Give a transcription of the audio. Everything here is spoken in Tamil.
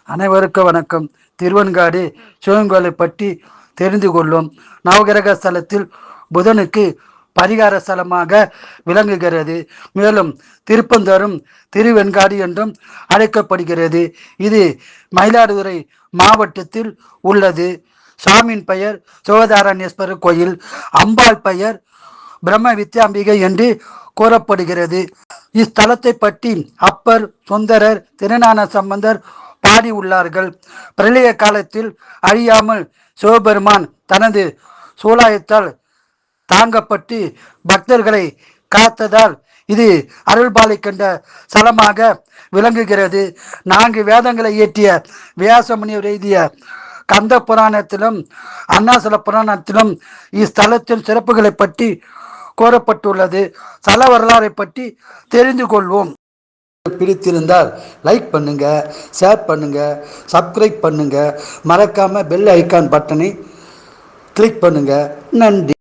அனைவருக்கும் வணக்கம். திருவெண்காடு சிவங்கோலை பற்றி தெரிந்து கொள்ளும். நவகிரக ஸ்தலத்தில் புதனுக்கு பரிகார ஸ்தலமாக விளங்குகிறது. மேலும் திருப்பந்தரும் திருவெண்காடு என்றும் அழைக்கப்படுகிறது. இது மயிலாடுதுறை மாவட்டத்தில் உள்ளது. சாமியின் பெயர் சிவதாரணேஸ்வரர் கோயில், அம்பாள் பெயர் பிரம்ம வித்யாம்பிகை என்று கூறப்படுகிறது. இஸ்தலத்தை பற்றி அப்பர், சுந்தரர், திருஞான சம்பந்தர் பாடி உள்ளார்கள். பிரளய காலத்தில் அழியாமல் சிவபெருமான் தனது சூலாயத்தால் தாங்கப்பட்டு பக்தர்களை காத்ததால் இது அருள்பாலிக்கின்ற ஸ்தலமாக விளங்குகிறது. 4 வேதங்களை இயற்றிய வியாசமுனிவர் எழுதிய கந்த புராணத்திலும் அருணாசல புராணத்திலும் இஸ்தலத்தின் சிறப்புகளை பற்றி கூறப்பட்டுள்ளது. ஸ்தல வரலாறை பற்றி தெரிந்து கொள்வோம். பிடித்திருந்தால் லைக் பண்ணுங்க, ஷேர் பண்ணுங்க, சப்ஸ்கிரைப் பண்ணுங்க, மறக்காம பெல் ஐக்கான் பட்டனை கிளிக் பண்ணுங்க. நன்றி.